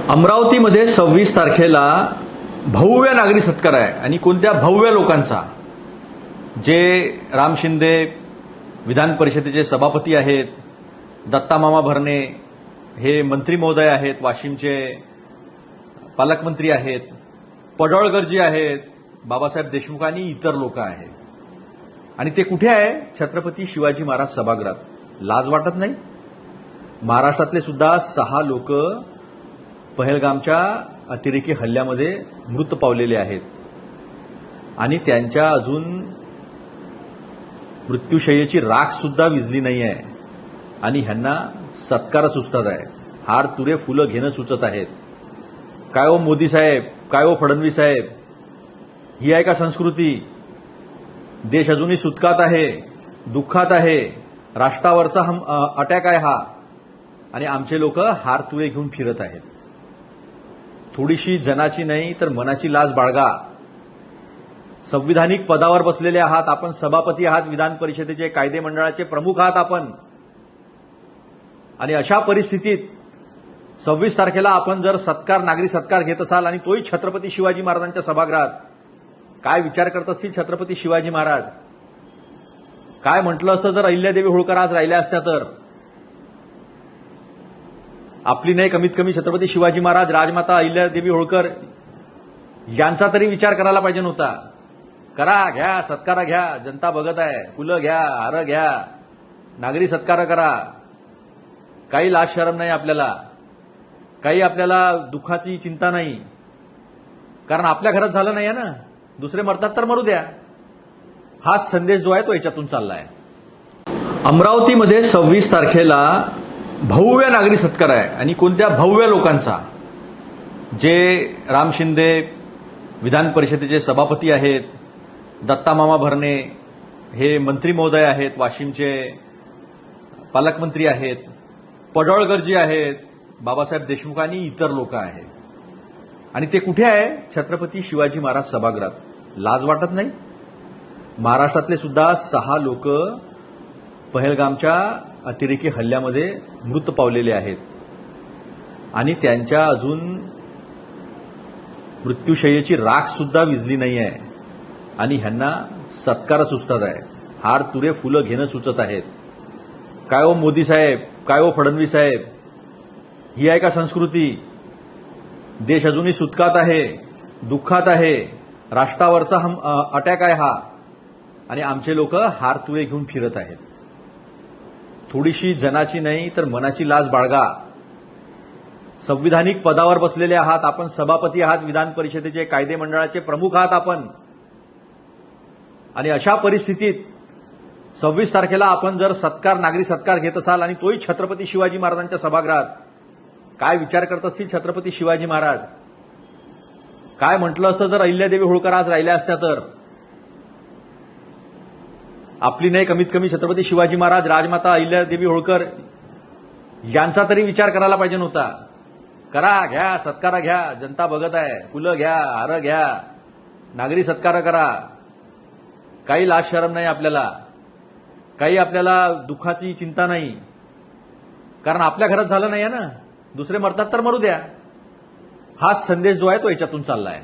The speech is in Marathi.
अमरावतीमध्ये 26 तारखेला भव्य नागरी सत्कार आहे आणि कोणत्या भव्य लोकांचा, जे राम शिंदे विधान परिषदेचे सभापती आहेत, दत्तामामा भरणे हे मंत्री महोदय आहेत, वाशिमचे पालकमंत्री आहेत, पडळकरजी आहेत, बाबासाहेब देशमुख आणि इतर लोक आहेत. आणि ते कुठे आहे? छत्रपती शिवाजी महाराज सभागृहात. लाज वाटत नाही? महाराष्ट्रातले सुद्धा 6 लोक पहलगामच्या अतिरेकी हल्ल्यामध्ये मृत पावलेले आहेत आणि त्यांच्या अजून मृत्यूशय्येची राख सुद्धा विझली नाही आहे आणि ह्यांना सत्कार सुचतात आहे. हार तुरे फुलं घेणं सुचत आहेत. काय हो मोदी साहेब, काय हो फडणवीस साहेब, ही आहे का संस्कृती? देश अजूनही सुटकात आहे, दुःखात आहे, राष्ट्रावरचा अटॅक आहे हा, आणि आमचे लोक हार तुरे घेऊन फिरत आहेत. थोडीशी जनाची नाही तर मनाची लाज बाळगा. संविधानिक पदावर बसलेले आहात आपण, सभापती आहात विधान परिषदेचे, कायदे मंडळाचे प्रमुख आहात आपण, आणि अशा परिस्थितीत 26 तारखेला आपण जर नागरी सत्कार घेत असाल आणि तोही छत्रपती शिवाजी महाराजांच्या सभागृहात, काय विचार करत असतील छत्रपती शिवाजी महाराज? काय म्हटलं असतं जर अहिल्यादेवी होळकर आज राहिल्या असत्या तर? आपली नाही, कमीत कमी छत्रपती शिवाजी महाराज, राजमाता अहिल्यादेवी होळकर यांचा तरी विचार करायला पाहिजे नव्हता? करा, घ्या, सत्कार घ्या, जनता बघत आहे. फुलं घ्या, हार घ्या, नागरी सत्कार करा. काही लाज शरम नाही आपल्याला, काही आपल्याला दुःखाची चिंता नाही, कारण आपल्या घरात झालं नाही आहे ना. दुसरे मरतात तर मरू द्या, हाच संदेश जो आहे तो याच्यातून चाललाय. अमरावतीमध्ये 26 तारखेला भव्य नागरी सत्कार आहे आणि कोणत्या भव्य लोकांचा, जे राम शिंदे विधान परिषदेचे सभापती आहेत, दत्तामामा भरणे हे मंत्री महोदय आहेत, वाशिमचे पालकमंत्री आहेत, पडळकरजी आहेत, बाबासाहेब देशमुख आणि इतर लोक आहेत. आणि ते कुठे आहे? छत्रपती शिवाजी महाराज सभागृहात. लाज वाटत नाही? महाराष्ट्रातले सुद्धा 6 लोक पहलगामच्या अतिरेकी हल्ल्यामध्ये मृत पावलेले आहेत आणि त्यांच्या अजून मृत्यूशय्येची राख सुद्धा विझली नाही आहे आणि ह्यांना सत्कार सुचतात आहे. हार तुरे फुलं घेणं सुचत आहेत. काय हो मोदी साहेब, काय हो फडणवीस साहेब, ही आहे का संस्कृती? देश अजूनही सुटकात आहे, दुःखात आहे, राष्ट्रावरचा अटॅक आहे हा, आणि आमचे लोक हार तुरे घेऊन फिरत आहेत. थोडीशी जनाची नाही तर मनाची लाज बाळगा. संविधानिक पदावर बसलेले आहात आपण, सभापती आहात विधान परिषदेचे, कायदे मंडळाचे प्रमुख आहात आपण, आणि अशा परिस्थितीत 26 तारखेला आपण जर नागरी सत्कार घेत असाल आणि तोही छत्रपती शिवाजी महाराजांच्या सभागृहात, काय विचार करत असतील छत्रपती शिवाजी महाराज? काय म्हटलं असतं जर अहिल्यादेवी होळकर आज राहिल्या असत्या तर? आपली नाही, कमीत कमी छत्रपती शिवाजी महाराज, राजमाता अहिल्यादेवी होळकर यांचा तरी विचार करायला पाहिजे नव्हता? करा, घ्या, सत्कार घ्या, जनता बघत आहे. फुलं घ्या, हार घ्या, नागरी सत्कार करा. काही लाज शरम नाही आपल्याला, काही आपल्याला दुःखाची चिंता नाही, कारण आपल्या घरात झालं नाही आहे ना. दुसरे मरतात तर मरू द्या, हाच संदेश जो आहे तो याच्यातून चाललाय.